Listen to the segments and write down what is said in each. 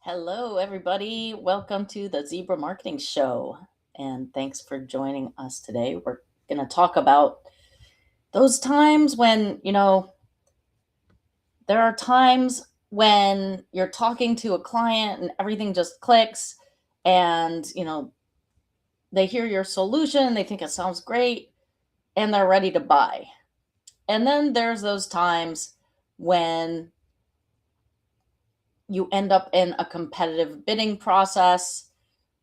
Hello, everybody. Welcome to the Zebra Marketing Show. And thanks for joining us today. We're going to talk about those times when, there are times when you're talking to a client and everything just clicks and, they hear your solution, they think it sounds great, and they're ready to buy. And then there's those times when you end up in a competitive bidding process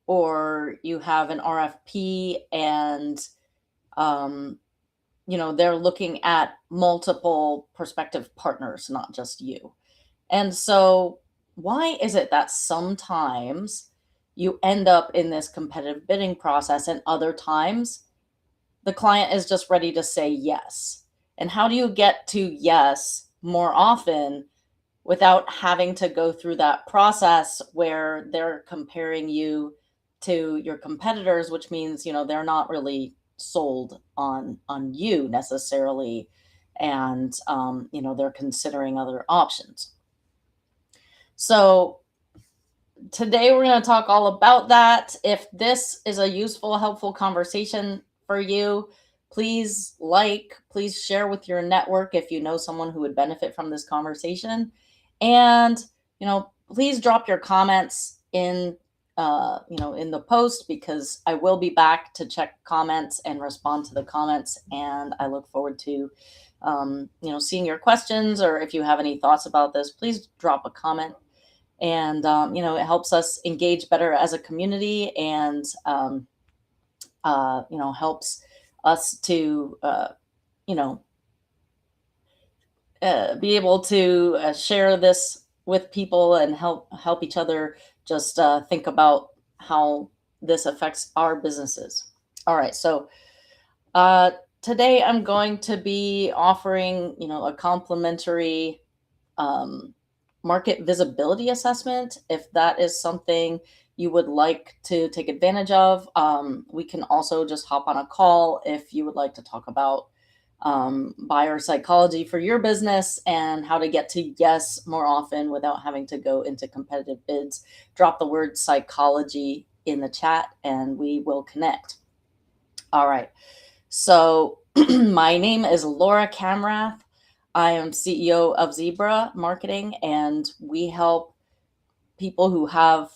or you have an RFP and um, they're looking at multiple prospective partners, not just you. And so why is it that sometimes you end up in this competitive bidding process and other times the client is just ready to say yes? And how do you get to yes more often without having to go through that process where they're comparing you to your competitors, which means they're not really sold on you necessarily, and they're considering other options. So today we're going to talk all about that. If this is a useful, helpful conversation for you, please share with your network if you know someone who would benefit from this conversation. And, please drop your comments in the post, because I will be back to check comments and respond to the comments. And I look forward to, seeing your questions, or if you have any thoughts about this, please drop a comment. And it helps us engage better as a community, and helps us to you know be able to share this with people and help each other just think about how this affects our businesses. All right, so uh, today I'm going to be offering a complimentary um, market visibility assessment. If that is something you would like to take advantage of, we can also just hop on a call if you would like to talk about buyer psychology for your business and how to get to yes more often without having to go into competitive bids. Drop the word psychology in the chat and we will connect. All right. So my name is Laura Camrath. I am CEO of Zebra Marketing, and we help people who have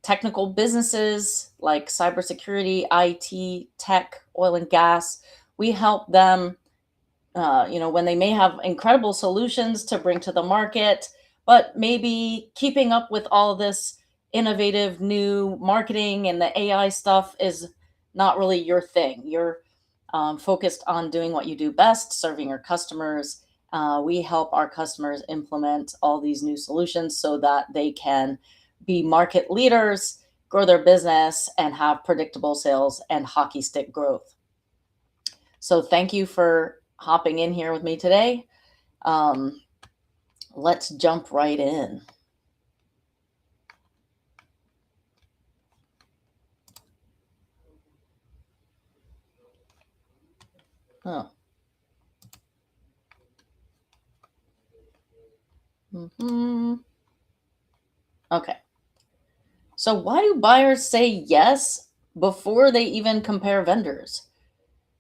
technical businesses like cybersecurity, IT, tech, oil and gas. We help them, when they may have incredible solutions to bring to the market, but maybe keeping up with all this innovative new marketing and the AI stuff is not really your thing. You're focused on doing what you do best, serving your customers. We help our customers implement all these new solutions so that they can be market leaders, grow their business, and have predictable sales and hockey stick growth. So thank you for hopping in here with me today. Let's jump right in. Oh. Okay. So why do buyers say yes before they even compare vendors?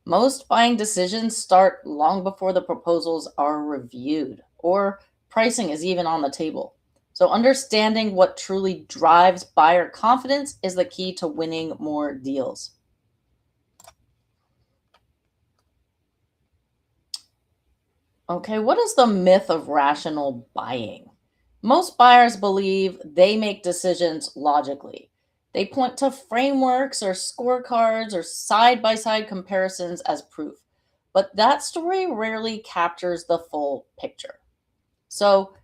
Most buying decisions start long before the proposals are reviewed or pricing is even on the table. So, understanding what truly drives buyer confidence is the key to winning more deals. Okay, what is the myth of rational buying? Most buyers believe they make decisions logically. They point to frameworks or scorecards or side by side comparisons as proof. But that story rarely captures the full picture. So,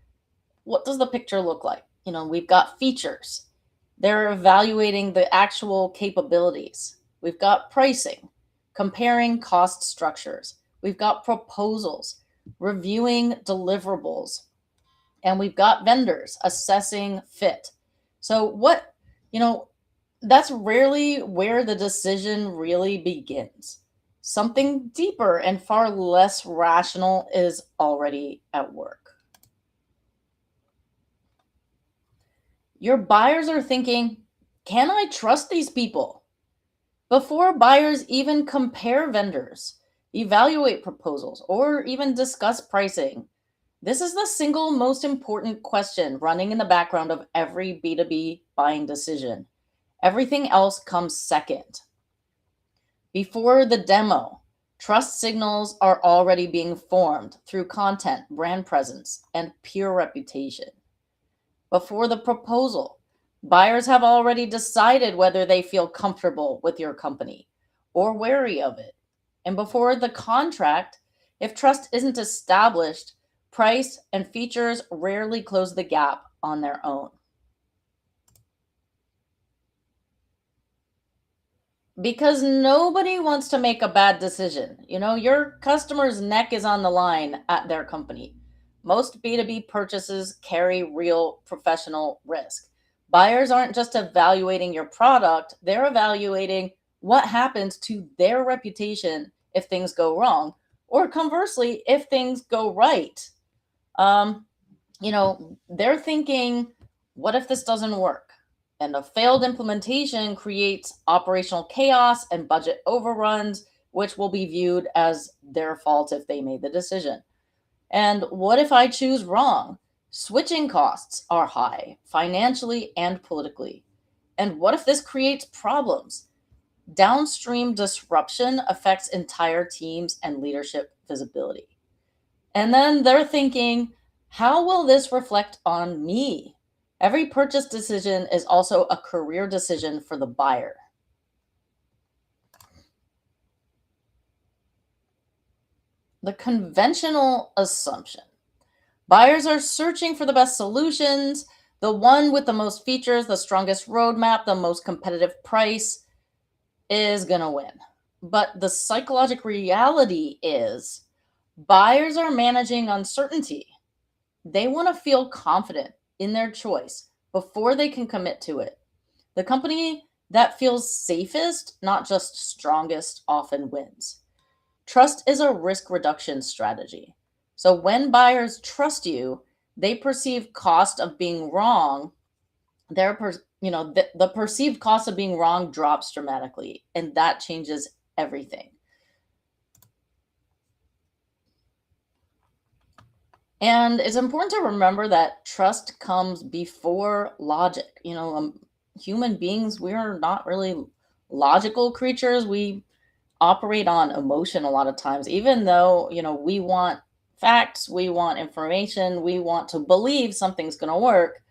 what does the picture look like? We've got features, they're evaluating the actual capabilities. We've got pricing, comparing cost structures. We've got proposals, reviewing deliverables. And we've got vendors assessing fit. So, that's rarely where the decision really begins. Something deeper and far less rational is already at work. Your buyers are thinking, can I trust these people? Before buyers even compare vendors, evaluate proposals, or even discuss pricing, this is the single most important question running in the background of every B2B buying decision. Everything else comes second. Before the demo, trust signals are already being formed through content, brand presence, and peer reputation. Before the proposal, buyers have already decided whether they feel comfortable with your company or wary of it. And before the contract, if trust isn't established, price and features rarely close the gap on their own. Because nobody wants to make a bad decision. Your customer's neck is on the line at their company. Most B2B purchases carry real professional risk. Buyers aren't just evaluating your product, they're evaluating what happens to their reputation if things go wrong, or conversely, if things go right. Um, they're thinking, what if this doesn't work? And a failed implementation creates operational chaos and budget overruns, which will be viewed as their fault if they made the decision. And what if I choose wrong? Switching costs are high, financially and politically. And what if this creates problems? Downstream disruption affects entire teams and leadership visibility. And then they're thinking, how will this reflect on me? Every purchase decision is also a career decision for the buyer. The conventional assumption: buyers are searching for the best solutions, the one with the most features, the strongest roadmap, the most competitive price is going to win. But the psychological reality is buyers are managing uncertainty. They want to feel confident in their choice before they can commit to it. The company that feels safest, not just strongest, often wins. Trust is a risk reduction strategy. So when buyers trust you, they perceive cost of being wrong. The perceived cost of being wrong drops dramatically, and that changes everything. And it's important to remember that trust comes before logic. Human beings, we are not really logical creatures. We operate on emotion a lot of times, even though, we want facts, we want information, we want to believe something's going to work.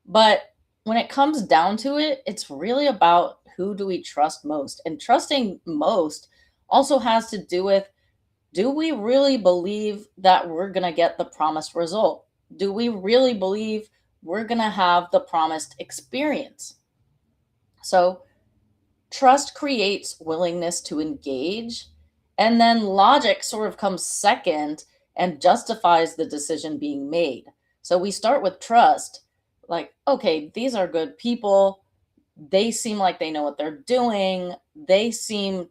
But when it comes down to it, it's really about who do we trust most. And trusting most also has to do with, do we really believe that we're going to get the promised result? Do we really believe we're going to have the promised experience? So, trust creates willingness to engage, and then logic sort of comes second and justifies the decision being made. So, we start with trust, like, okay, these are good people. They seem like they know what they're doing. They seem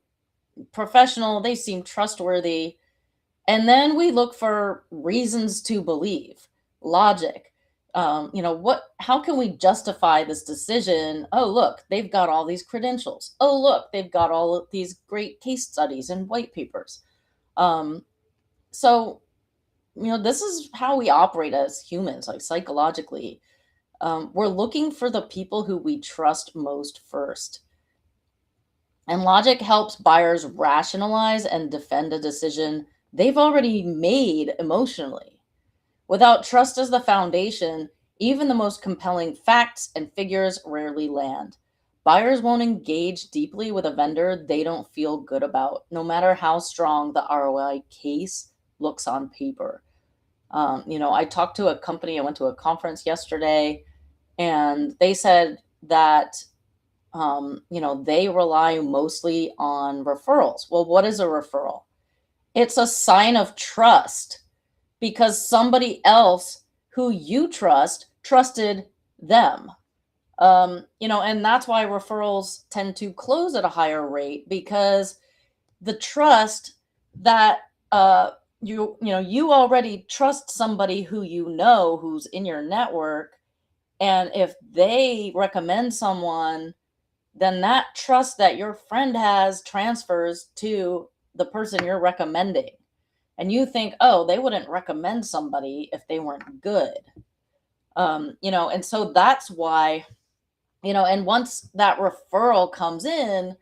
professional. They seem trustworthy. And then we look for reasons to believe, logic. How can we justify this decision? Oh, look, they've got all these credentials. Oh, look, they've got all of these great case studies and white papers. Um, so, this is how we operate as humans, like psychologically. We're looking for the people who we trust most first. And logic helps buyers rationalize and defend a decision they've already made emotionally. Without trust as the foundation, even the most compelling facts and figures rarely land. Buyers won't engage deeply with a vendor they don't feel good about, no matter how strong the ROI case looks on paper. I talked to a company, I went to a conference yesterday, and they said that they rely mostly on referrals. Well, what is a referral? It's a sign of trust because somebody else who you trust trusted them. And that's why referrals tend to close at a higher rate because the trust that you already trust somebody who who's in your network, And if they recommend someone, then that trust that your friend has transfers to the person you're recommending. And you think, oh, they wouldn't recommend somebody if they weren't good. And so that's why, and once that referral comes in,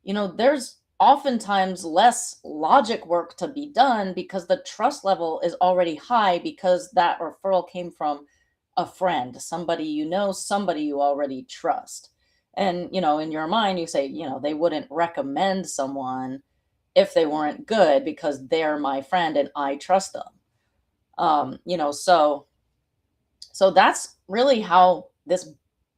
there's oftentimes less logic work to be done because the trust level is already high because that referral came from a friend, somebody somebody you already trust. And, in your mind, you say, they wouldn't recommend someone if they weren't good because they're my friend and I trust them. So that's really how this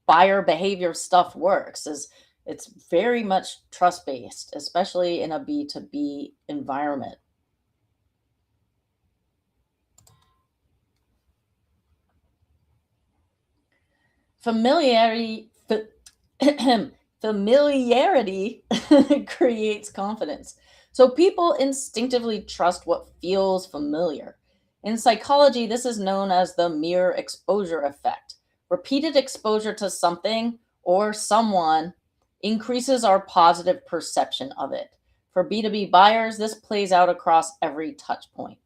buyer behavior stuff works is it's very much trust based, especially in a B2B environment. Familiarity familiarity creates confidence. So people instinctively trust what feels familiar. In psychology, this is known as the mere exposure effect. Repeated exposure to something or someone increases our positive perception of it. For B2B buyers, this plays out across every touch point.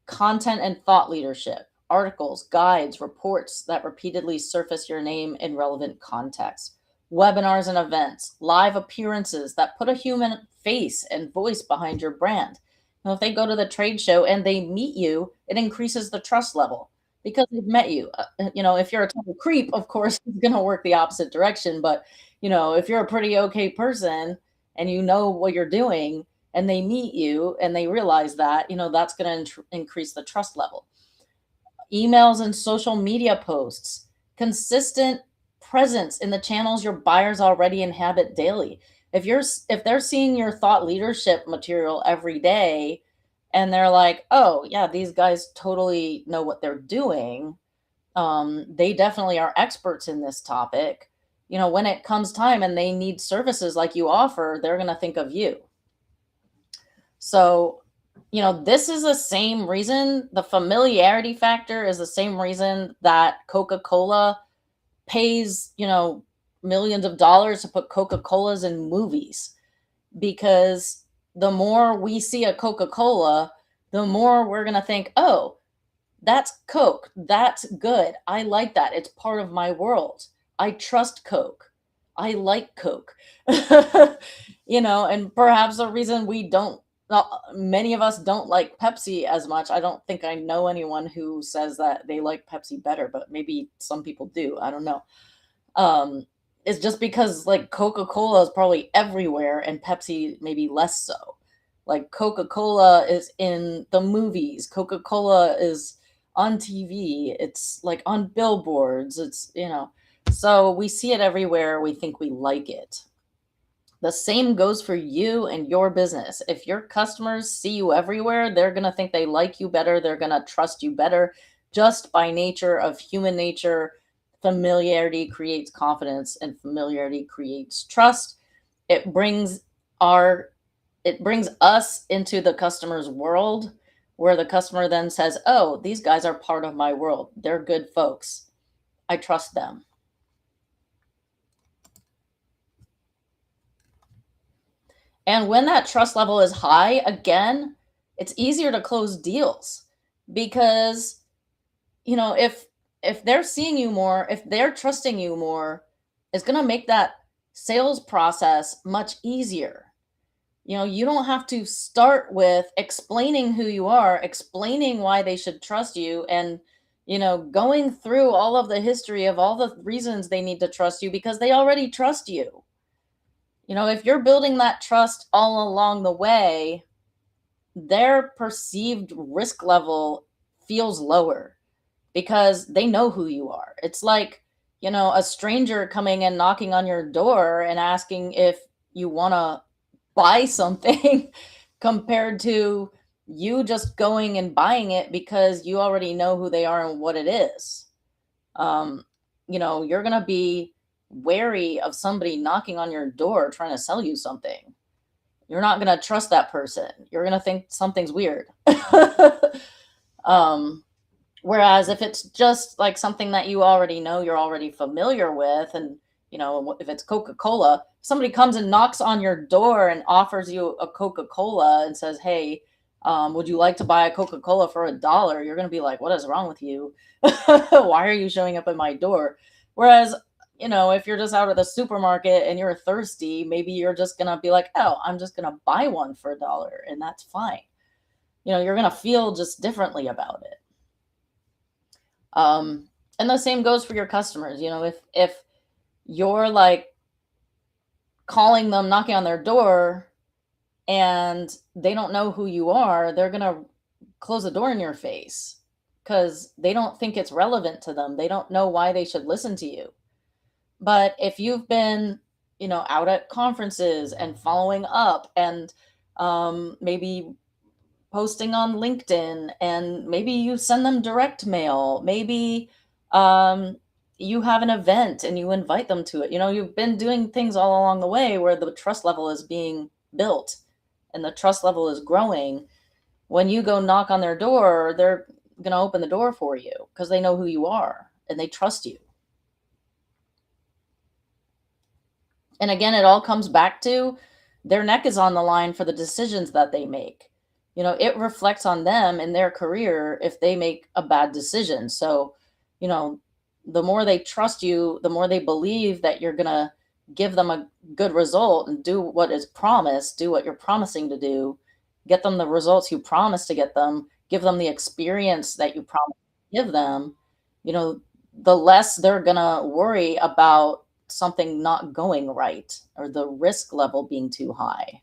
Content and thought leadership, articles, guides, reports that repeatedly surface your name in relevant context, webinars and events, live appearances that put a human face and voice behind your brand. Now, if they go to the trade show and they meet you, it increases the trust level because they've met you. If you're a total creep, of course, it's going to work the opposite direction. But, if you're a pretty okay person and you know what you're doing, and they meet you and they realize that, that's going to increase the trust level. Emails and social media posts, consistent presence in the channels your buyers already inhabit daily. If they're seeing your thought leadership material every day and they're like, oh yeah, these guys totally know what they're doing, they definitely are experts in this topic, when it comes time and they need services like you offer, they're going to think of you. So, this is the same reason, the familiarity factor is the same reason that Coca-Cola pays, millions of dollars to put Coca-Colas in movies. Because the more we see a Coca-Cola, the more we're going to think, oh, that's Coke. That's good. I like that. It's part of my world. I trust Coke. I like Coke. And perhaps the reason many of us don't like Pepsi as much. I don't think I know anyone who says that they like Pepsi better, but maybe some people do. I don't know. It's just because like Coca-Cola is probably everywhere and Pepsi maybe less so. Like Coca-Cola is in the movies. Coca-Cola is on TV. It's like on billboards. So we see it everywhere. We think we like it. The same goes for you and your business. If your customers see you everywhere, they're going to think they like you better. They're going to trust you better just by nature of human nature. Familiarity creates confidence and familiarity creates trust. It brings us into the customer's world where the customer then says, oh, these guys are part of my world. They're good folks. I trust them. And when that trust level is high, again, it's easier to close deals because, if they're seeing you more, if they're trusting you more, it's going to make that sales process much easier. You don't have to start with explaining who you are, explaining why they should trust you, and, going through all of the history of all the reasons they need to trust you because they already trust you. If you're building that trust all along the way, their perceived risk level feels lower because they know who you are. It's like, a stranger coming and knocking on your door and asking if you want to buy something compared to you just going and buying it because you already know who they are and what it is. You're going to be wary of somebody knocking on your door trying to sell you something. You're not going to trust that person. You're going to think something's weird. Whereas if it's just like something that you already know, you're already familiar with, and if it's Coca-Cola, somebody comes and knocks on your door and offers you a Coca-Cola and says, "Hey, would you like to buy a Coca-Cola for $1?" You're going to be like, "What is wrong with you? Why are you showing up at my door?" Whereas, if you're just out at the supermarket and you're thirsty, maybe you're just going to be like, "Oh, I'm just going to buy one for $1," and that's fine. You're going to feel just differently about it. Um, and the same goes for your customers. If you're like calling them, knocking on their door, and they don't know who you are, they're gonna close the door in your face because they don't think it's relevant to them. They don't know why they should listen to you. But if you've been, out at conferences and following up and maybe posting on LinkedIn, and maybe you send them direct mail. Maybe um, you have an event and you invite them to it. You've been doing things all along the way where the trust level is being built and the trust level is growing. When you go knock on their door, they're going to open the door for you because they know who you are and they trust you. And again, it all comes back to their neck is on the line for the decisions that they make. It reflects on them in their career if they make a bad decision. So, you know, the more they trust you, the more they believe that you're going to give them a good result and do what is promised, do what you're promising to do, get them the results you promised to get them, give them the experience that you promised to give them, you know, the less they're going to worry about something not going right or the risk level being too high.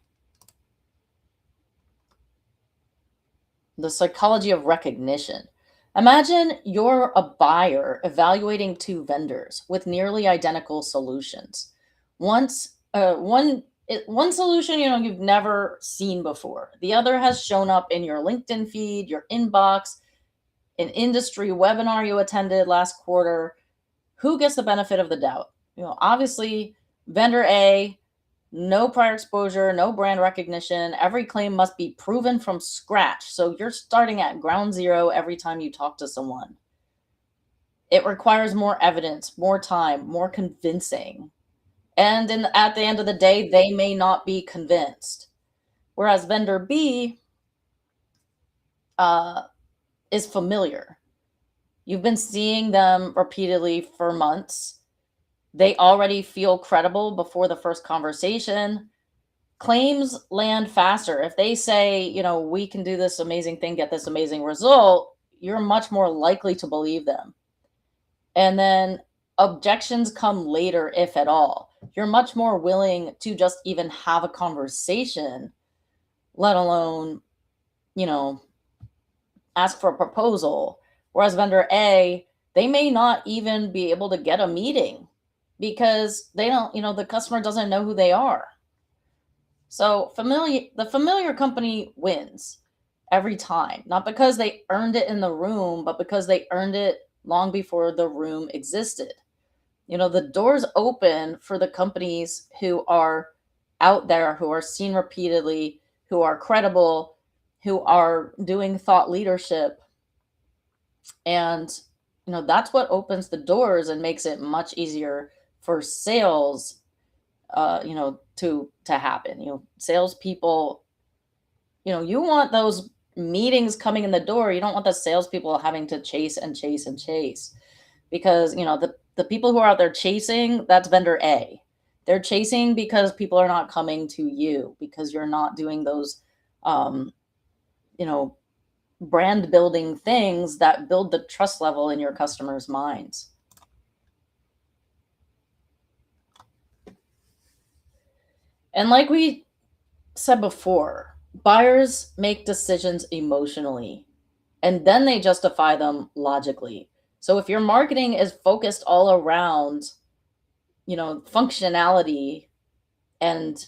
The psychology of recognition. Imagine you're a buyer evaluating two vendors with nearly identical solutions. One solution you've never seen before. The other has shown up in your LinkedIn feed, your inbox, an industry webinar you attended last quarter. Who gets the benefit of the doubt? Obviously, vendor A, no prior exposure, no brand recognition. Every claim must be proven from scratch. So you're starting at ground zero every time you talk to someone. It requires more evidence, more time, more convincing. And at the end of the day, they may not be convinced. Whereas vendor B uh, is familiar. You've been seeing them repeatedly for months. They already feel credible before the first conversation. Claims land faster. If they say, we can do this amazing thing, get this amazing result, you're much more likely to believe them. And then objections come later, if at all. You're much more willing to just even have a conversation, let alone, you know, ask for a proposal. Whereas vendor A, they may not even be able to get a meeting because they don't, the customer doesn't know who they are. So the familiar company wins every time, not because they earned it in the room, but because they earned it long before the room existed. The doors open for the companies who are out there, who are seen repeatedly, who are credible, who are doing thought leadership. And, that's what opens the doors and makes it much easier for sales to happen. Salespeople, you want those meetings coming in the door. You don't want the salespeople having to chase and chase and chase because the people who are out there chasing, that's vendor A. They're chasing because people are not coming to you because you're not doing those, you know, brand building things that build the trust level in your customers' minds. And like we said before, buyers make decisions emotionally and then they justify them logically. So if your marketing is focused all around, functionality and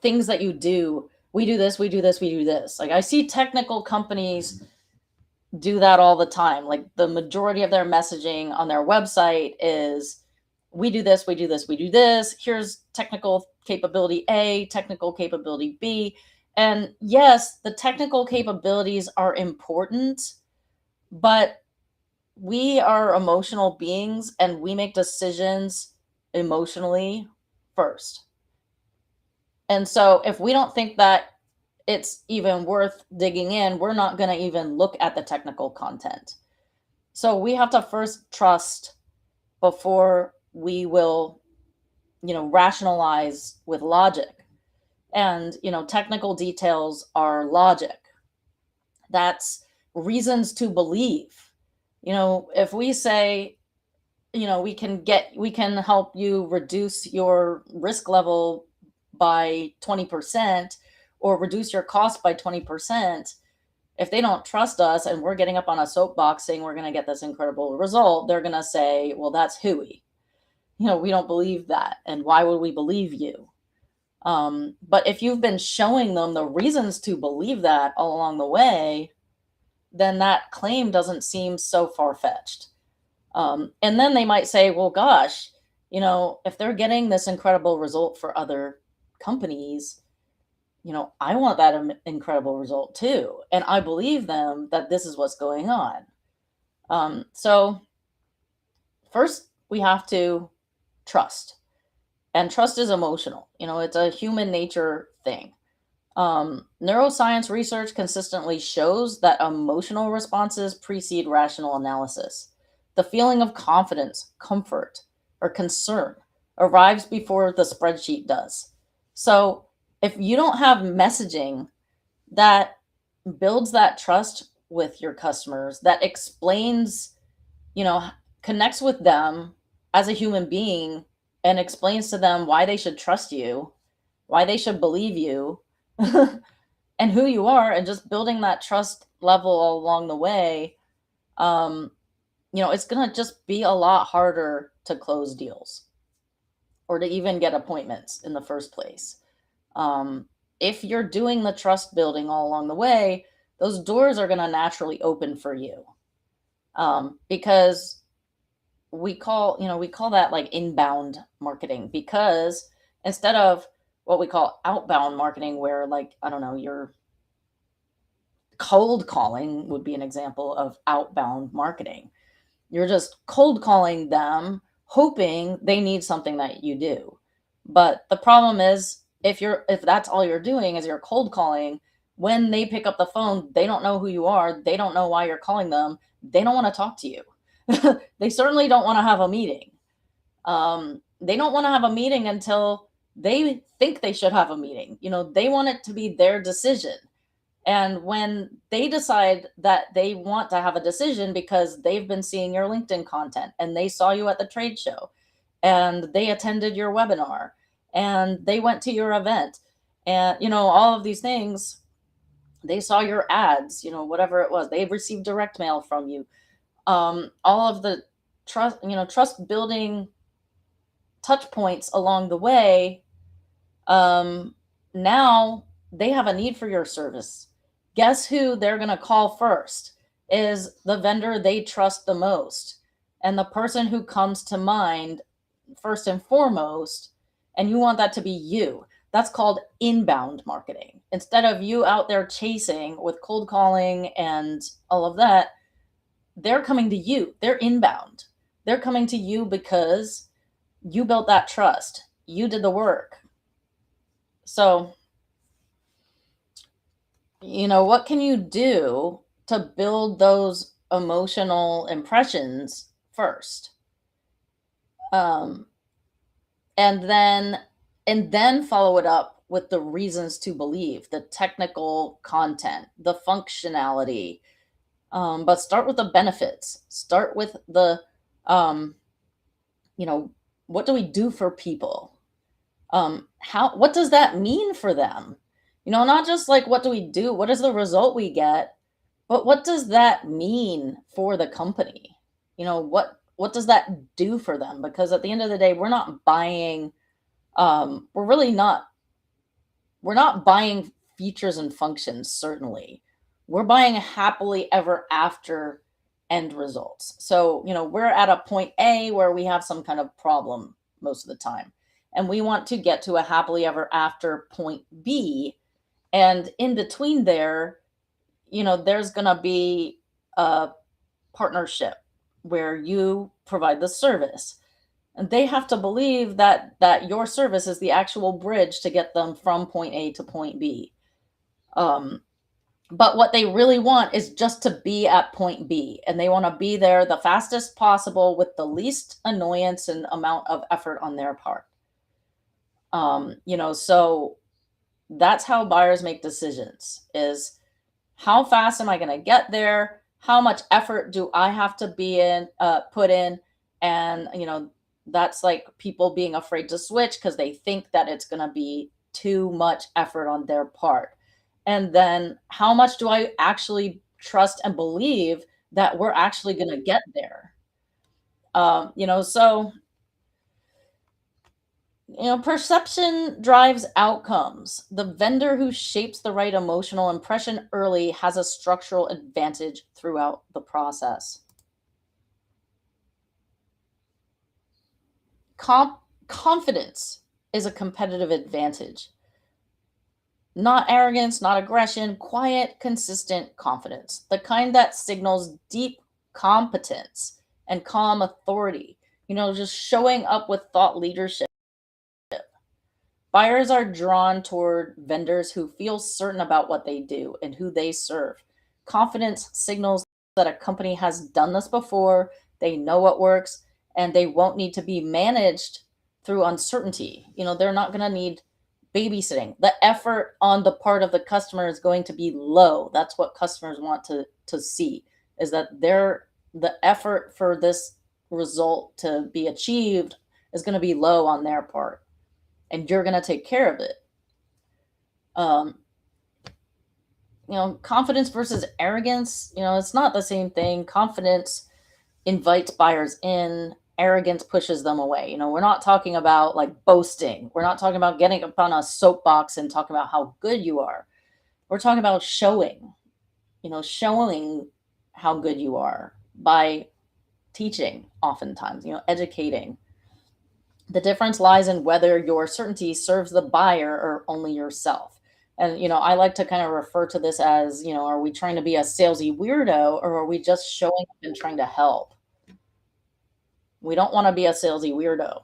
things that you do, we do this, we do this, we do this. Like I see technical companies do that all the time. Like the majority of their messaging on their website is we do this, we do this, we do this. Here's technical capability A, technical capability B. And yes, the technical capabilities are important, but we are emotional beings and we make decisions emotionally first. And so if we don't think that it's even worth digging in, we're not going to even look at the technical content. So we have to first trust before we will, rationalize with logic. And, technical details are logic. That's reasons to believe. If we say, we can help you reduce your risk level by 20% or reduce your cost by 20%, if they don't trust us and we're getting up on a soapbox saying we're going to get this incredible result, they're going to say, well, that's hooey. We don't believe that. And why would we believe you? But if you've been showing them the reasons to believe that all along the way, then that claim doesn't seem so far-fetched. And then they might say, well, gosh, if they're getting this incredible result for other companies, I want that incredible result too. And I believe them that this is what's going on. So first we have to trust, and trust is emotional. It's a human nature thing. Neuroscience research consistently shows that emotional responses precede rational analysis. The feeling of confidence, comfort, or concern arrives before the spreadsheet does. So if you don't have messaging that builds that trust with your customers, that explains, connects with them as a human being and explains to them why they should trust you, why they should believe you, and who you are, and just building that trust level along the way, it's going to just be a lot harder to close deals or to even get appointments in the first place. If you're doing the trust building all along the way, those doors are going to naturally open for you. Because we call that like inbound marketing, because instead of what we call outbound marketing, where, like, I don't know, you're cold calling would be an example of outbound marketing. You're just cold calling them, hoping they need something that you do. But the problem is, if that's all you're doing is you're cold calling, when they pick up the phone, they don't know who you are. They don't know why you're calling them. They don't want to talk to you. They certainly don't want to have a meeting. They don't want to have a meeting until they think they should have a meeting. They want it to be their decision. And when they decide that they want to have a decision because they've been seeing your LinkedIn content and they saw you at the trade show and they attended your webinar and they went to your event and, all of these things, they saw your ads, whatever it was, they received direct mail from you. All of the trust building touch points along the way. Now they have a need for your service. Guess who they're going to call first? Is the vendor they trust the most. And the person who comes to mind first and foremost, and you want that to be you. That's called inbound marketing. Instead of you out there chasing with cold calling and all of that, they're coming to you. They're inbound. They're coming to you because you built that trust. You did the work. So, what can you do to build those emotional impressions first? Um, and then follow it up with the reasons to believe, the technical content, the functionality. But start with the benefits. Start with the, what do we do for people? What does that mean for them? Not just like, what do we do? What is the result we get? But what does that mean for the company? What does that do for them? Because at the end of the day, we're not buying, we're not buying features and functions, certainly. We're buying happily ever after end results. So, we're at a point A where we have some kind of problem most of the time, and we want to get to a happily ever after point B. And in between there, there's going to be a partnership. where you provide the service. And they have to believe that your service is the actual bridge to get them from point A to point B. Um, but what they really want is just to be at point B, and they want to be there the fastest possible with the least annoyance and amount of effort on their part. So that's how buyers make decisions is how fast am I going to get there? How much effort do I have to put in? And, that's like people being afraid to switch because they think that it's going to be too much effort on their part. And then how much do I actually trust and believe that we're actually going to get there? So perception drives outcomes. The vendor who shapes the right emotional impression early has a structural advantage throughout the process. Confidence is a competitive advantage. Not arrogance, not aggression, quiet, consistent confidence. The kind that signals deep competence and calm authority. Just showing up with thought leadership. Buyers are drawn toward vendors who feel certain about what they do and who they serve. Confidence signals that a company has done this before, they know what works, and they won't need to be managed through uncertainty. They're not going to need babysitting. The effort on the part of the customer is going to be low. That's what customers want to see is that the effort for this result to be achieved is going to be low on their part, and you're going to take care of it. Confidence versus arrogance, it's not the same thing. Confidence invites buyers in, arrogance pushes them away. We're not talking about like boasting. We're not talking about getting up on a soapbox and talking about how good you are. We're talking about showing how good you are by teaching, oftentimes, educating. The difference lies in whether your certainty serves the buyer or only yourself. And, I like to kind of refer to this as, are we trying to be a salesy weirdo or are we just showing up and trying to help? We don't want to be a salesy weirdo.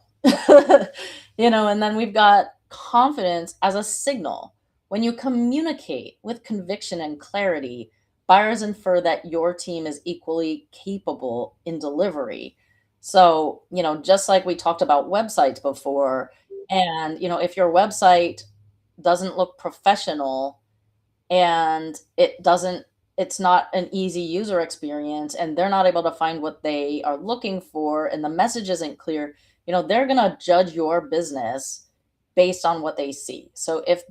And then we've got confidence as a signal. When you communicate with conviction and clarity, buyers infer that your team is equally capable in delivery. So, just like we talked about websites before, and, if your website doesn't look professional and it's not an easy user experience and they're not able to find what they are looking for and the message isn't clear, they're going to judge your business based on what they see. So if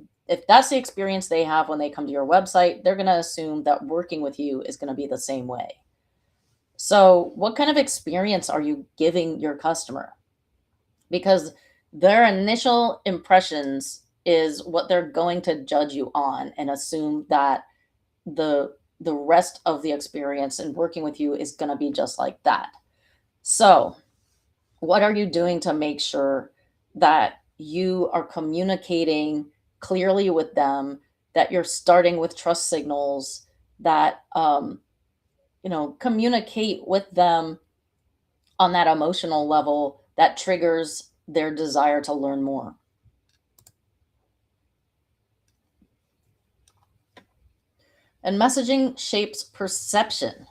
that's the experience they have when they come to your website, they're going to assume that working with you is going to be the same way. So what kind of experience are you giving your customer? Because their initial impressions is what they're going to judge you on and assume that the rest of the experience and working with you is going to be just like that. So, what are you doing to make sure that you are communicating clearly with them, that you're starting with trust signals, that communicate with them on that emotional level that triggers their desire to learn more? And messaging shapes perception.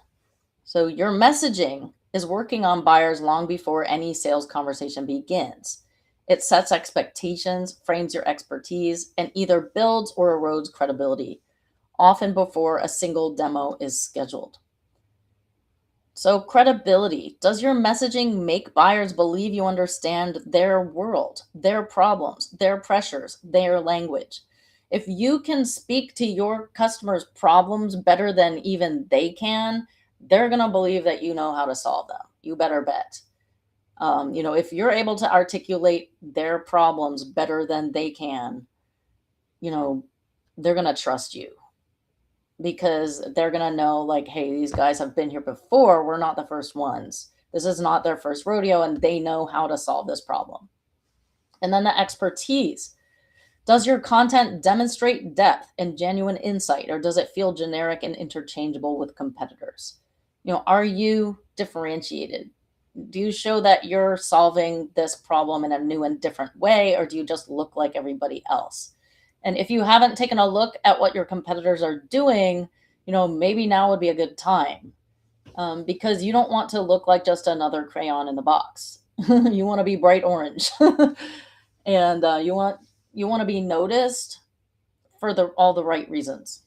So your messaging is working on buyers long before any sales conversation begins. It sets expectations, frames your expertise, and either builds or erodes credibility, often before a single demo is scheduled. So, credibility. Does your messaging make buyers believe you understand their world, their problems, their pressures, their language? If you can speak to your customers' problems better than even they can, they're going to believe that you know how to solve them. You better bet. If you're able to articulate their problems better than they can, they're going to trust you because they're going to know, like, hey, these guys have been here before. We're not the first ones. This is not their first rodeo, and they know how to solve this problem. And then the expertise. Does your content demonstrate depth and genuine insight, or does it feel generic and interchangeable with competitors? Are you differentiated? Do you show that you're solving this problem in a new and different way, or do you just look like everybody else? And if you haven't taken a look at what your competitors are doing, maybe now would be a good time, because you don't want to look like just another crayon in the box. You want to be bright orange, and you want to be noticed for all the right reasons.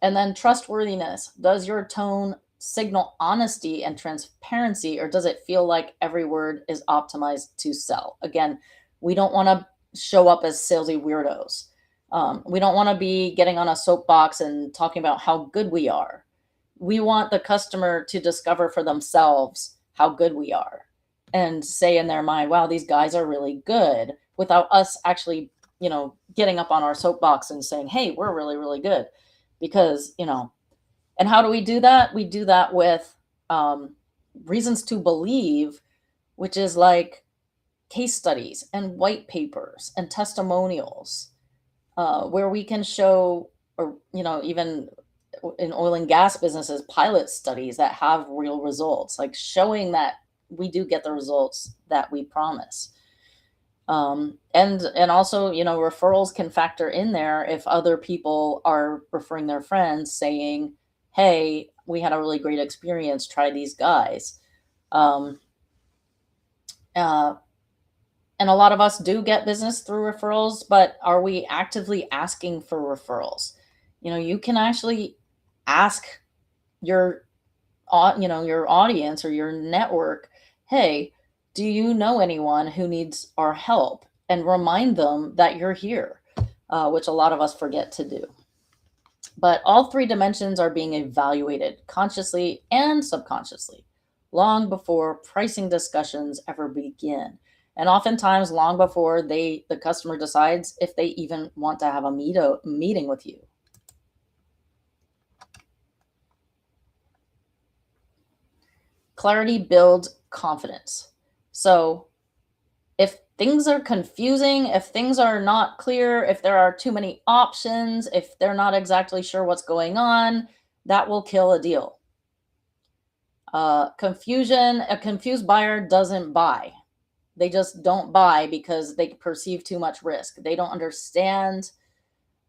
And then trustworthiness. Does your tone signal honesty and transparency, or does it feel like every word is optimized to sell? Again, we don't want to show up as salesy weirdos. We don't want to be getting on a soapbox and talking about how good we are. We want the customer to discover for themselves how good we are and say in their mind, wow, these guys are really good, without us actually, getting up on our soapbox and saying, hey, we're really, really good. Because, and how do we do that? We do that with reasons to believe, which is like case studies and white papers and testimonials, where we can show, or, even in oil and gas businesses, pilot studies that have real results, like showing that we do get the results that we promise. And also, referrals can factor in there if other people are referring their friends saying, hey, we had a really great experience, try these guys. Um, uh, and a lot of us do get business through referrals, but are we actively asking for referrals? You can actually ask your your audience or your network, hey, do you know anyone who needs our help? And remind them that you're here, which a lot of us forget to do. But all three dimensions are being evaluated consciously and subconsciously long before pricing discussions ever begin. And oftentimes long before the customer decides if they even want to have a meeting with you. Clarity builds confidence. So if things are confusing, if things are not clear, if there are too many options, if they're not exactly sure what's going on, that will kill a deal. Confusion, a confused buyer doesn't buy. They just don't buy because they perceive too much risk. They don't understand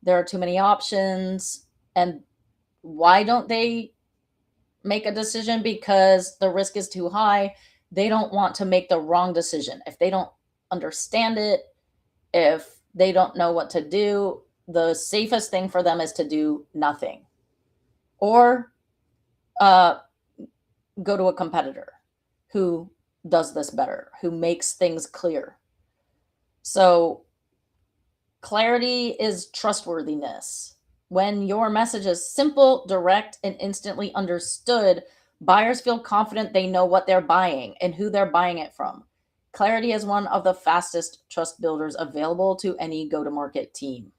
there are too many options. And why don't they make a decision? Because the risk is too high. They don't want to make the wrong decision. If they don't understand it, if they don't know what to do, the safest thing for them is to do nothing, or go to a competitor who does this better, who makes things clear. So clarity is trustworthiness. When your message is simple, direct, and instantly understood, buyers feel confident they know what they're buying and who they're buying it from. Clarity is one of the fastest trust builders available to any go-to-market team.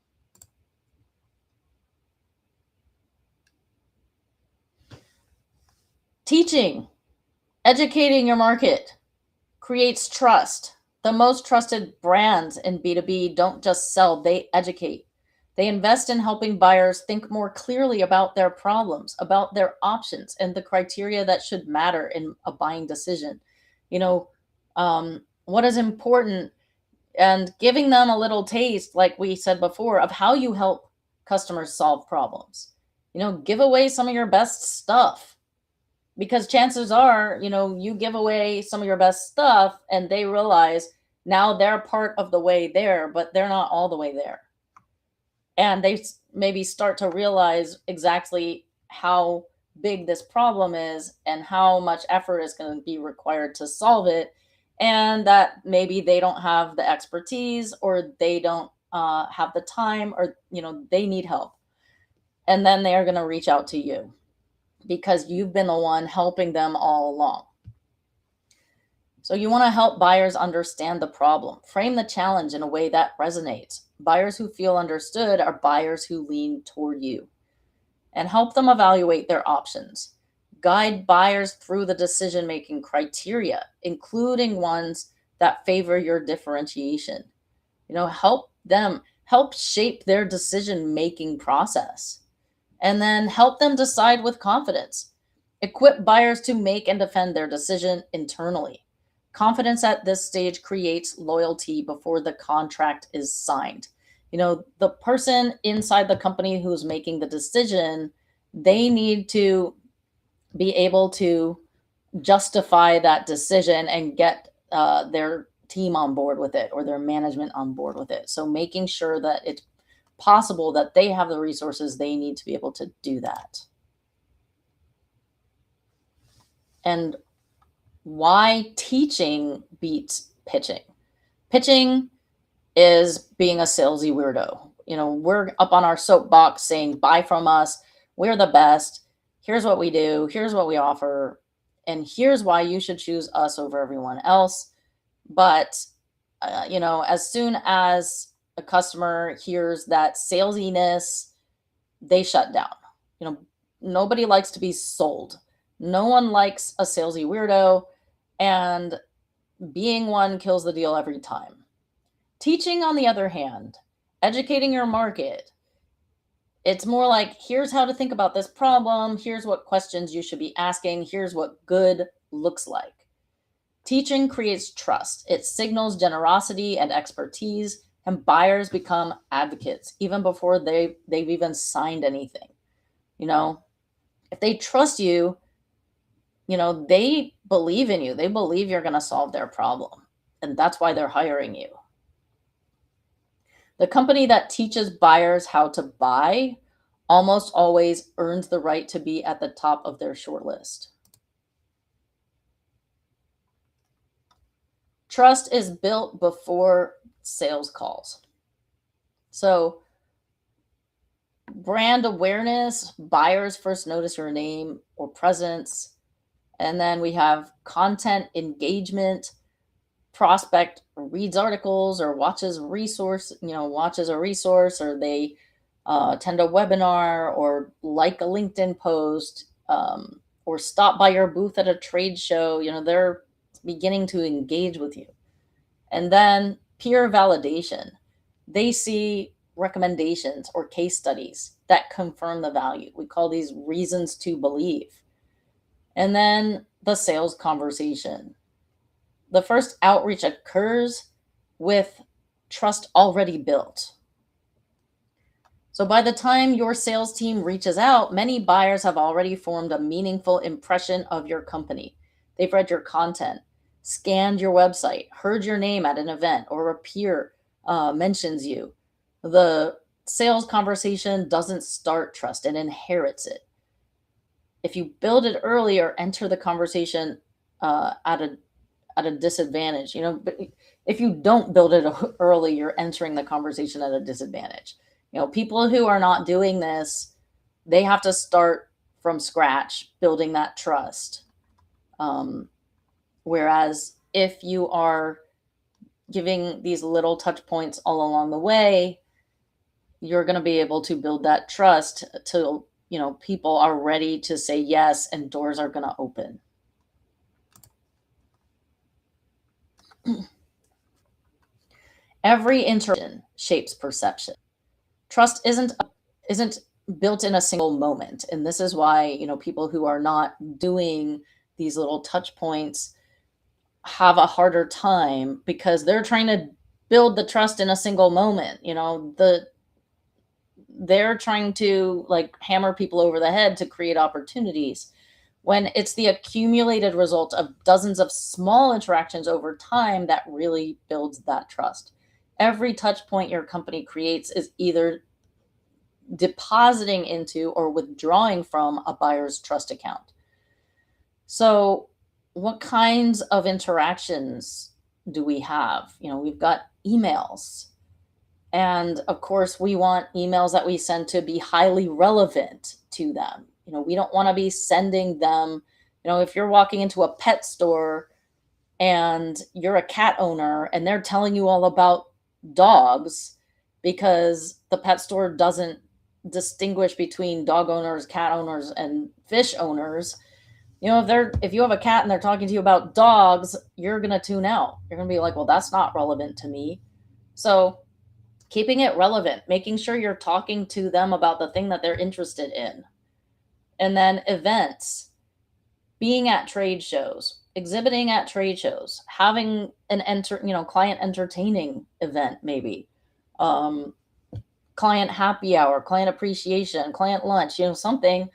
Teaching, educating your market creates trust. The most trusted brands in B2B don't just sell, they educate. They invest in helping buyers think more clearly about their problems, about their options, and the criteria that should matter in a buying decision. What is important, and giving them a little taste, like we said before, of how you help customers solve problems. Give away some of your best stuff, because chances are, you give away some of your best stuff and they realize now they're part of the way there, but they're not all the way there. And they maybe start to realize exactly how big this problem is and how much effort is going to be required to solve it. And that maybe they don't have the expertise, or they don't have the time, or, they need help. And then they are going to reach out to you because you've been the one helping them all along. So you want to help buyers understand the problem, frame the challenge in a way that resonates. Buyers who feel understood are buyers who lean toward you, and help them evaluate their options. Guide buyers through the decision-making criteria, including ones that favor your differentiation. Help shape their decision-making process, and then help them decide with confidence. Equip buyers to make and defend their decision internally. Confidence at this stage creates loyalty before the contract is signed. The person inside the company who's making the decision, they need to be able to justify that decision and get their team on board with it, or their management on board with it. So making sure that it's possible that they have the resources they need to be able to do that. And why teaching beats pitching. Pitching is being a salesy weirdo. We're up on our soapbox saying, buy from us. We're the best. Here's what we do. Here's what we offer. And here's why you should choose us over everyone else. But, as soon as a customer hears that salesiness, they shut down. Nobody likes to be sold. No one likes a salesy weirdo. And being one kills the deal every time. Teaching, on the other hand, educating your market, it's more like, here's how to think about this problem. Here's what questions you should be asking. Here's what good looks like. Teaching creates trust. It signals generosity and expertise, and buyers become advocates even before they've even signed anything. If they trust you, they believe in you. They believe you're going to solve their problem. And that's why they're hiring you. The company that teaches buyers how to buy almost always earns the right to be at the top of their shortlist. Trust is built before sales calls. So, brand awareness, buyers first notice your name or presence. And then we have content engagement. Prospect reads articles or watches a resource, or they attend a webinar or like a LinkedIn post, or stop by your booth at a trade show. They're beginning to engage with you. And then peer validation. They see recommendations or case studies that confirm the value. We call these reasons to believe. And then the sales conversation. The first outreach occurs with trust already built. So by the time your sales team reaches out, many buyers have already formed a meaningful impression of your company. They've read your content, scanned your website, heard your name at an event, or a peer mentions you. The sales conversation doesn't start trust, it inherits it. If you build it early or enter the conversation at a disadvantage, but if you don't build it early, you're entering the conversation at a disadvantage. People who are not doing this, they have to start from scratch building that trust. Whereas if you are giving these little touch points all along the way, you're going to be able to build that trust till, people are ready to say yes and doors are going to open. Every interaction shapes perception. Trust isn't built in a single moment. And this is why, people who are not doing these little touch points have a harder time, because they're trying to build the trust in a single moment. They're trying to hammer people over the head to create opportunities, when it's the accumulated result of dozens of small interactions over time that really builds that trust. Every touch point your company creates is either depositing into or withdrawing from a buyer's trust account. So what kinds of interactions do we have? We've got emails. And of course, we want emails that we send to be highly relevant to them. We don't want to be sending them, if you're walking into a pet store and you're a cat owner and they're telling you all about dogs because the pet store doesn't distinguish between dog owners, cat owners, and fish owners. If you have a cat and they're talking to you about dogs, you're going to tune out. You're going to be like, well, that's not relevant to me. So keeping it relevant, making sure you're talking to them about the thing that they're interested in. And then events. being at trade shows, exhibiting at trade shows, having an client entertaining event, maybe, um, client happy hour, client appreciation, client lunch, something,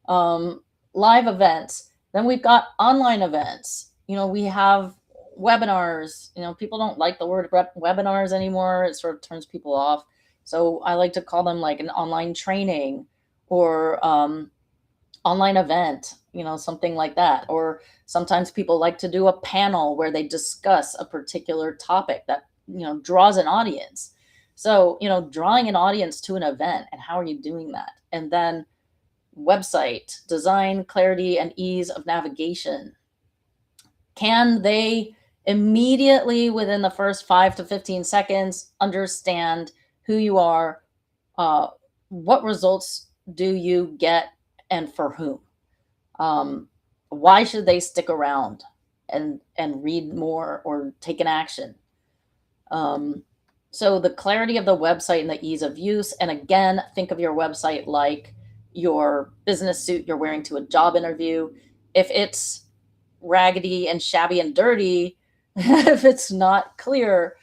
um, live events. Then we've got online events. We have webinars. People don't like the word webinars anymore. It sort of turns people off. So I like to call them like an online training or online event, something like that. Or sometimes people like to do a panel where they discuss a particular topic that, draws an audience. So, drawing an audience to an event, and how are you doing that? And then website design, clarity, and ease of navigation. Can they immediately, within the first 5 to 15 seconds, understand who you are? What results do you get, and for whom? Why should they stick around and read more or take an action? So the clarity of the website and the ease of use. And again, think of your website like your business suit you're wearing to a job interview. If it's raggedy and shabby and dirty, if it's not clear,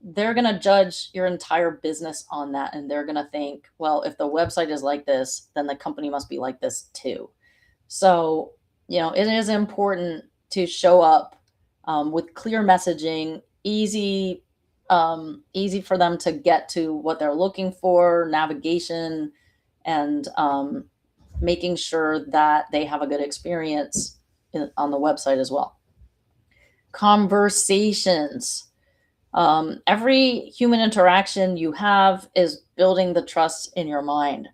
they're going to judge your entire business on that. And they're going to think, well, if the website is like this, then the company must be like this too. So, it is important to show up with clear messaging, easy for them to get to what they're looking for, navigation, and making sure that they have a good experience on the website as well. Conversations. Every human interaction you have is building the trust in your mind.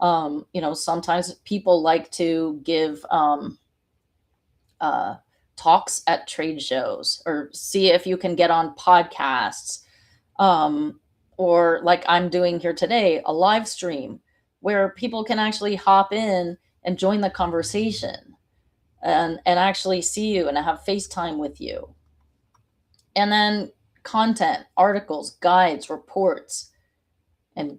Sometimes people like to give talks at trade shows, or see if you can get on podcasts, or like I'm doing here today, a live stream where people can actually hop in and join the conversation and actually see you and have FaceTime with you. And then content, articles, guides, reports, and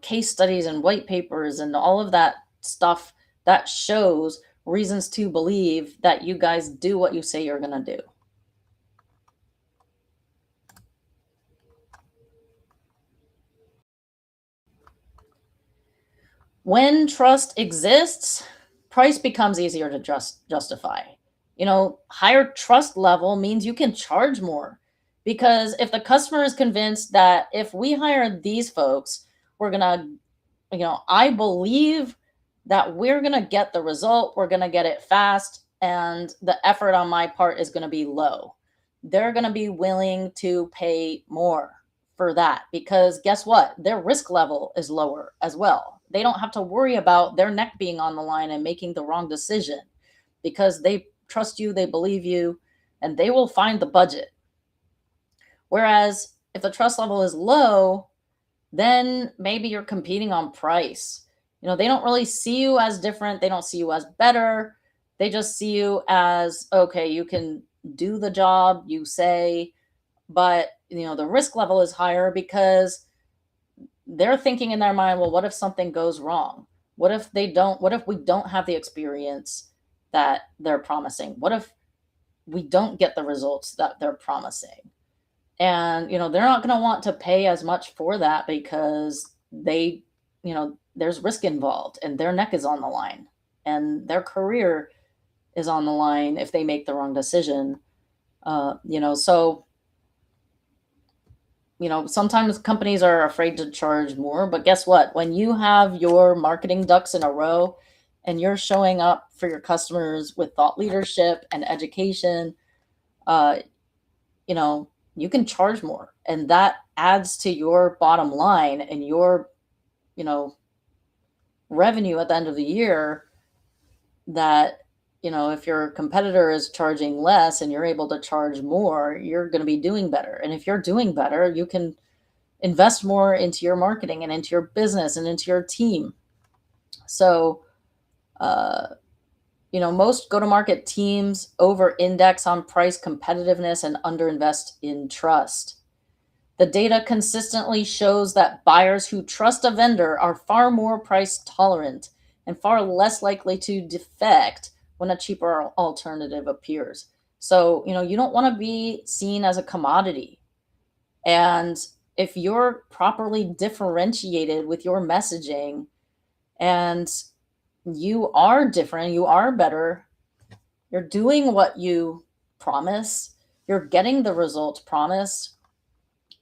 case studies and white papers and all of that stuff that shows reasons to believe that you guys do what you say you're going to do. When trust exists, price becomes easier to justify. Higher trust level means you can charge more, because if the customer is convinced that if we hire these folks, we're going to, I believe that we're going to get the result, we're going to get it fast, and the effort on my part is going to be low. They're going to be willing to pay more for that, because guess what? Their risk level is lower as well. They don't have to worry about their neck being on the line and making the wrong decision, because they trust you, they believe you, and they will find the budget. Whereas if the trust level is low, then maybe you're competing on price. They don't really see you as different. They don't see you as better. They just see you as, okay, you can do the job you say, but the risk level is higher, because they're thinking in their mind, well, what if something goes wrong? What if we don't have the experience that they're promising? What if we don't get the results that they're promising? And, they're not going to want to pay as much for that, because there's risk involved, and their neck is on the line, and their career is on the line if they make the wrong decision. So, sometimes companies are afraid to charge more, but guess what? When you have your marketing ducks in a row and you're showing up for your customers with thought leadership and education, you can charge more, and that adds to your bottom line and your, revenue at the end of the year. That, if your competitor is charging less and you're able to charge more, you're going to be doing better. And if you're doing better, you can invest more into your marketing and into your business and into your team. So, most go-to-market teams over-index on price competitiveness and underinvest in trust. The data consistently shows that buyers who trust a vendor are far more price tolerant and far less likely to defect when a cheaper alternative appears. So, you don't want to be seen as a commodity. And if you're properly differentiated with your messaging and you are different, you are better, you're doing what you promise, you're getting the results promised,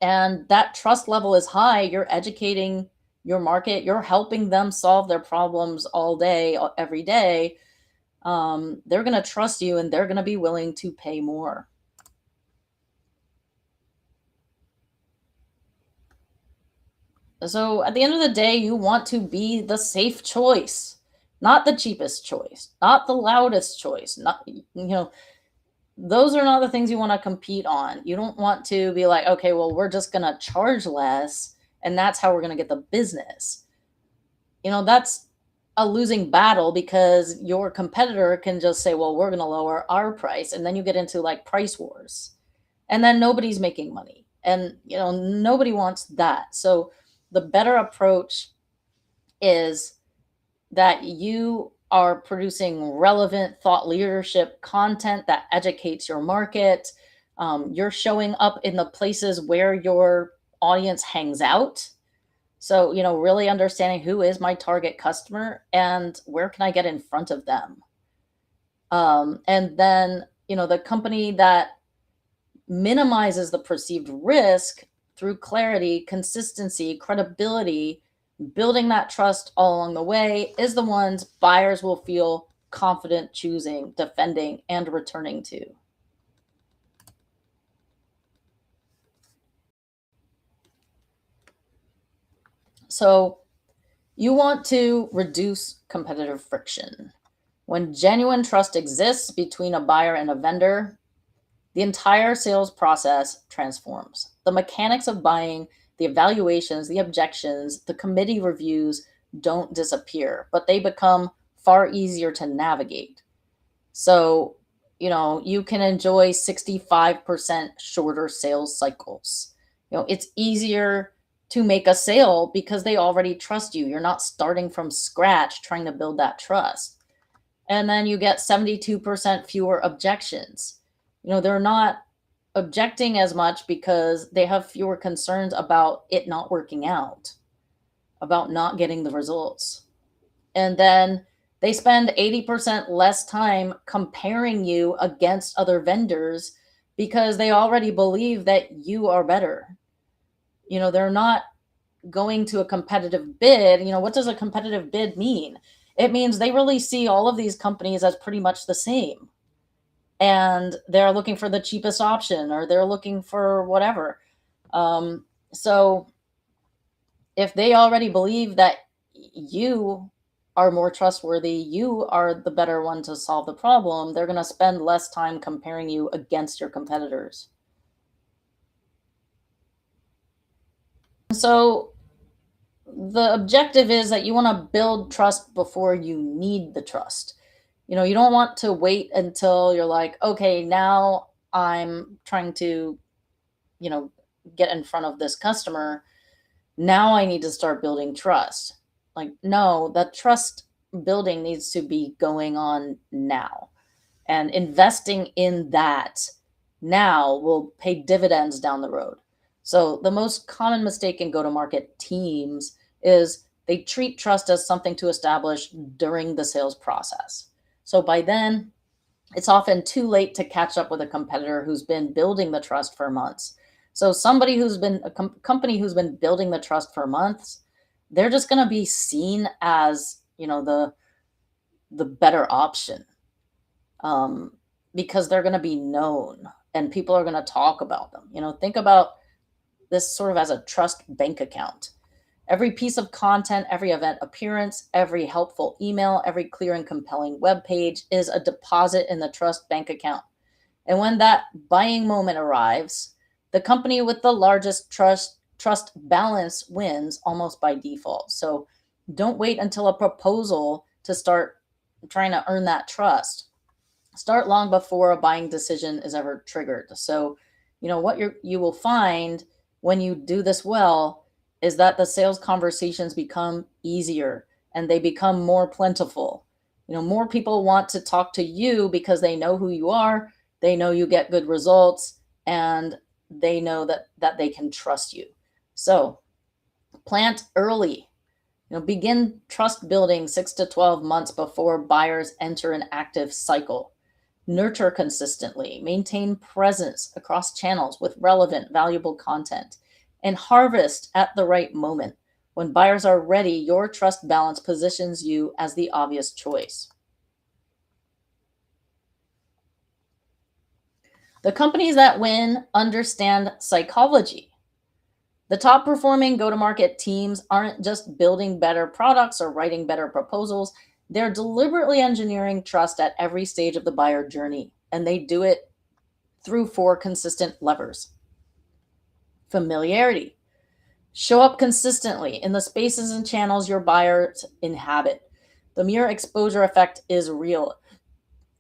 and that trust level is high, you're educating your market, you're helping them solve their problems all day, every day, they're going to trust you and they're going to be willing to pay more. So at the end of the day, you want to be the safe choice, not the cheapest choice, not the loudest choice, not, those are not the things you want to compete on. You don't want to be like, okay, well, we're just going to charge less and that's how we're going to get the business. That's a losing battle because your competitor can just say, well, we're going to lower our price. And then you get into like price wars. And then nobody's making money. And, nobody wants that. So the better approach is that you are producing relevant thought leadership content that educates your market. You're showing up in the places where your audience hangs out. So, really understanding who is my target customer and where can I get in front of them. And then, the company that minimizes the perceived risk through clarity, consistency, credibility, building that trust all along the way is the ones buyers will feel confident choosing, defending, and returning to. So you want to reduce competitive friction. When genuine trust exists between a buyer and a vendor, the entire sales process transforms. The mechanics of buying, the evaluations, the objections, the committee reviews don't disappear, but they become far easier to navigate. So, you can enjoy 65% shorter sales cycles. It's easier to make a sale because they already trust you. You're not starting from scratch trying to build that trust. And then you get 72% fewer objections. They're not objecting as much because they have fewer concerns about it not working out, about not getting the results. And then they spend 80% less time comparing you against other vendors because they already believe that you are better. They're not going to a competitive bid. What does a competitive bid mean? It means they really see all of these companies as pretty much the same. And they're looking for the cheapest option or they're looking for whatever. So if they already believe that you are more trustworthy, you are the better one to solve the problem, they're going to spend less time comparing you against your competitors. So the objective is that you want to build trust before you need the trust. You don't want to wait until you're like, okay, now I'm trying to, you know, get in front of this customer. Now I need to start building trust. Like, no, that trust building needs to be going on now. And investing in that now will pay dividends down the road. So the most common mistake in go-to-market teams is they treat trust as something to establish during the sales process. So by then, it's often too late to catch up with a competitor who's been building the trust for months. So somebody who's been a company who's been building the trust for months, they're just going to be seen as, the better option, because they're going to be known and people are going to talk about them. Think about this sort of as a trust bank account. Every piece of content, every event appearance, every helpful email, every clear and compelling web page is a deposit in the trust bank account. And when that buying moment arrives, the company with the largest trust balance wins almost by default. So don't wait until a proposal to start trying to earn that trust. Start long before a buying decision is ever triggered. So, what you will find when you do this well is that the sales conversations become easier and they become more plentiful. More people want to talk to you because they know who you are, they know you get good results, and they know that they can trust you. So plant early. Begin trust building 6 to 12 months before buyers enter an active cycle. Nurture consistently, maintain presence across channels with relevant, valuable content, and harvest at the right moment. When buyers are ready, your trust balance positions you as the obvious choice. The companies that win understand psychology. The top performing go to market teams aren't just building better products or writing better proposals, they're deliberately engineering trust at every stage of the buyer journey. And they do it through four consistent levers. Familiarity. Show up consistently in the spaces and channels your buyers inhabit. The mere exposure effect is real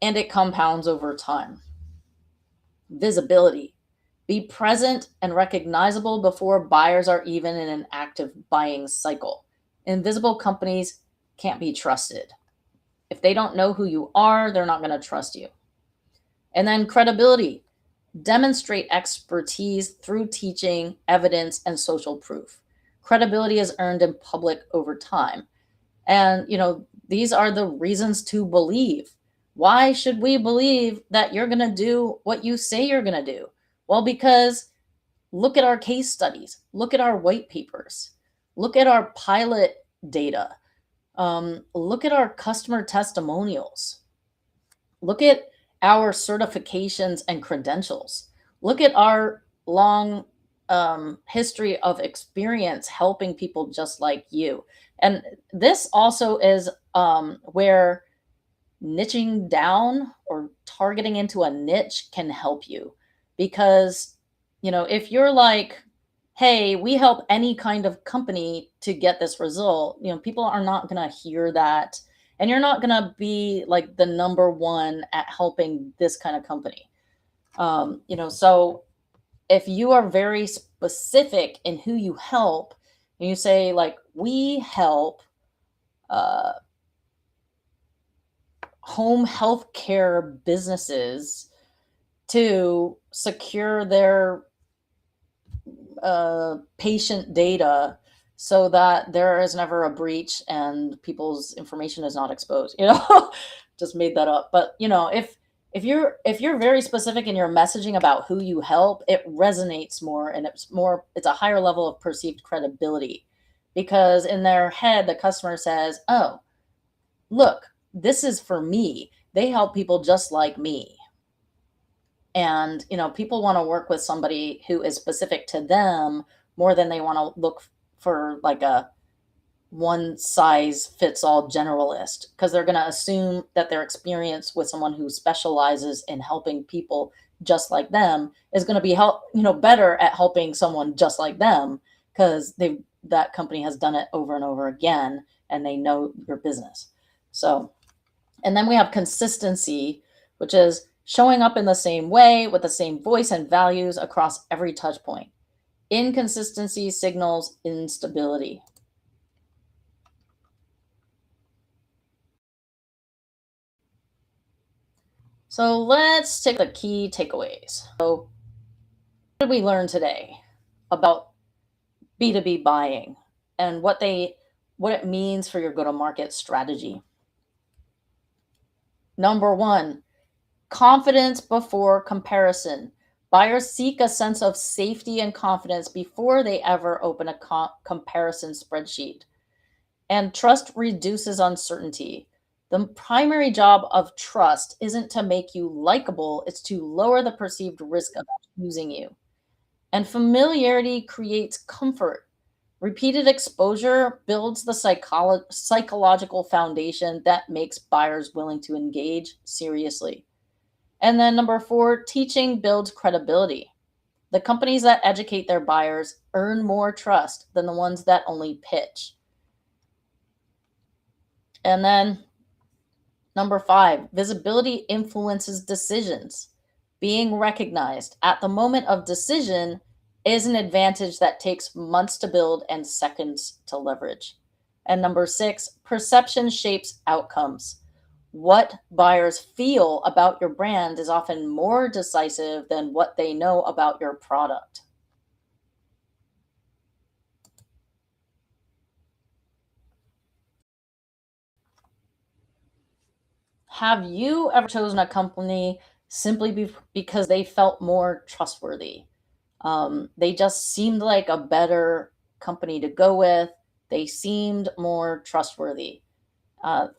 and it compounds over time. Visibility. Be present and recognizable before buyers are even in an active buying cycle. Invisible companies can't be trusted. If they don't know who you are, they're not going to trust you. And then credibility. Demonstrate expertise through teaching, evidence, and social proof. Credibility is earned in public over time. And, these are the reasons to believe. Why should we believe that you're going to do what you say you're going to do? Well, because look at our case studies, look at our white papers, look at our pilot data, look at our customer testimonials, look at our certifications and credentials, look at our long history of experience helping people just like you. And this also is where niching down or targeting into a niche can help you. Because, if you're like, hey, we help any kind of company to get this result, people are not going to hear that. And you're not going to be like the number one at helping this kind of company. So if you are very specific in who you help, and you say, like, we help uh, home health care businesses to secure their patient data so that there is never a breach and people's information is not exposed. Just made that up. But if you're very specific in your messaging about who you help, it resonates more, and it's a higher level of perceived credibility, because in their head the customer says, oh, look, this is for me, they help people just like me. And people want to work with somebody who is specific to them more than they want to look for like a one size fits all generalist, because they're going to assume that their experience with someone who specializes in helping people just like them is going to be better at helping someone just like them, because that company has done it over and over again and they know your business. So, and then we have consistency, which is showing up in the same way with the same voice and values across every touch point. Inconsistency signals instability. So let's take the key takeaways. So what did we learn today about B2B buying and what it means for your go-to-market strategy? Number one, confidence before comparison. Buyers seek a sense of safety and confidence before they ever open a comparison spreadsheet. And trust reduces uncertainty. The primary job of trust isn't to make you likable, it's to lower the perceived risk of choosing you. And familiarity creates comfort. Repeated exposure builds the psychological foundation that makes buyers willing to engage seriously. And then number four, teaching builds credibility. The companies that educate their buyers earn more trust than the ones that only pitch. And then number five, visibility influences decisions. Being recognized at the moment of decision is an advantage that takes months to build and seconds to leverage. And number six, perception shapes outcomes. What buyers feel about your brand is often more decisive than what they know about your product. Have you ever chosen a company simply because they felt more trustworthy? They just seemed like a better company to go with. They seemed more trustworthy.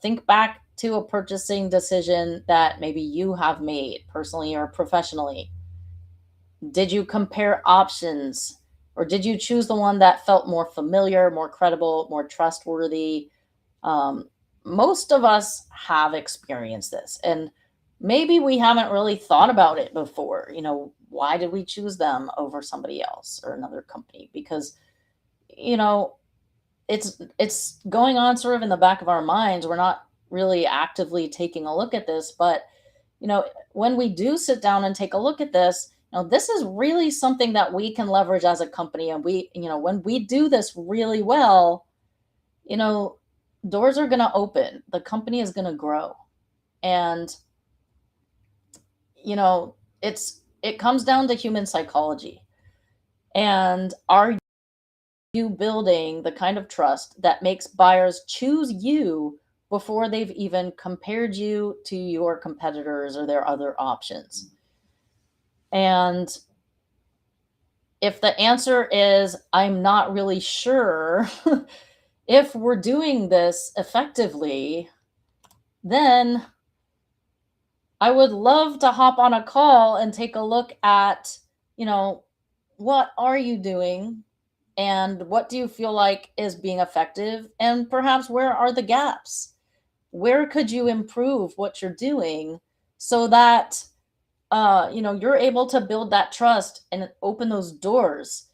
Think back to a purchasing decision that maybe you have made personally or professionally. Did you compare options, or did you choose the one that felt more familiar, more credible, more trustworthy? Um, Most of us have experienced this, and maybe we haven't really thought about it before. Why did we choose them over somebody else or another company? Because, you know, it's going on sort of in the back of our minds. We're not really actively taking a look at this, but when we do sit down and take a look at this, this is really something that we can leverage as a company. And when we do this really well, you know, doors are going to open, the company is going to grow. And, you know, it comes down to human psychology. And are you building the kind of trust that makes buyers choose you before they've even compared you to your competitors or their other options? And if the answer is, I'm not really sure if we're doing this effectively, then I would love to hop on a call and take a look at, you know, what are you doing and what do you feel like is being effective? And perhaps where are the gaps? Where could you improve what you're doing so that you're able to build that trust and open those doors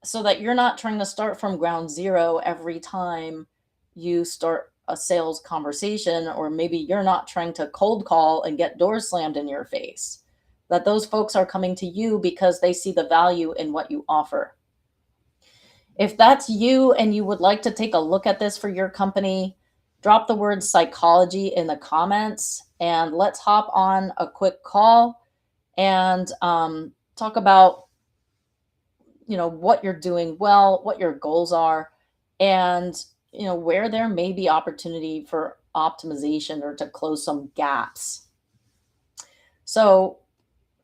so that you're not trying to start from ground zero every time you start a sales conversation, or maybe you're not trying to cold call and get doors slammed in your face. That those folks are coming to you because they see the value in what you offer. If that's you and you would like to take a look at this for your company, drop the word psychology in the comments and let's hop on a quick call and talk about what you're doing well, what your goals are, and where there may be opportunity for optimization or to close some gaps. So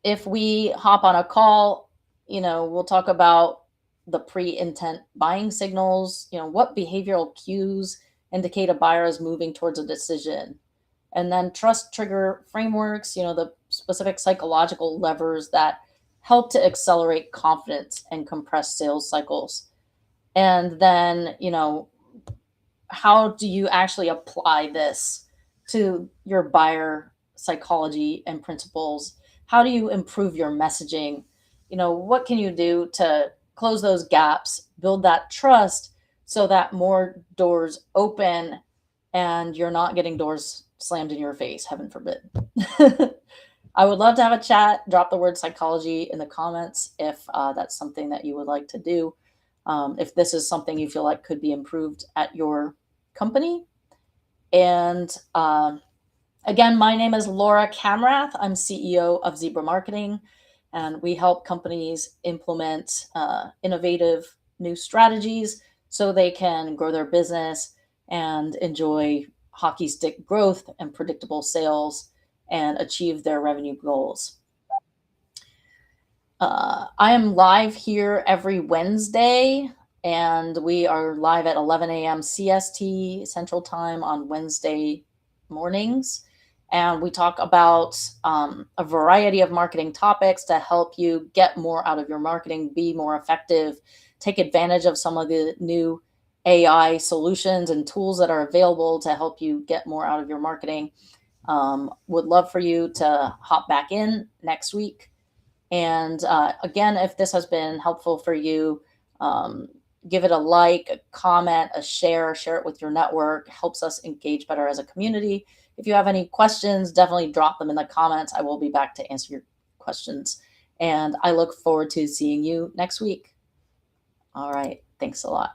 if we hop on a call, we'll talk about the pre-intent buying signals, what behavioral cues indicate a buyer is moving towards a decision. And then trust trigger frameworks, the specific psychological levers that help to accelerate confidence and compress sales cycles. And then, how do you actually apply this to your buyer psychology and principles? How do you improve your messaging? What can you do to close those gaps, build that trust so that more doors open and you're not getting doors slammed in your face, heaven forbid. I would love to have a chat. Drop the word psychology in the comments if that's something that you would like to do. If this is something you feel like could be improved at your company. And again, my name is Laura Camrath. I'm CEO of Zebra Marketing, and we help companies implement innovative new strategies so they can grow their business and enjoy hockey stick growth and predictable sales and achieve their revenue goals. I am live here every Wednesday, and we are live at 11 a.m. CST Central Time on Wednesday mornings. And we talk about a variety of marketing topics to help you get more out of your marketing, be more effective, take advantage of some of the new AI solutions and tools that are available to help you get more out of your marketing. Would love for you to hop back in next week. And again, if this has been helpful for you, give it a like, a comment, a share it with your network. Helps us engage better as a community. If you have any questions, definitely drop them in the comments. I will be back to answer your questions. And I look forward to seeing you next week. All right. Thanks a lot.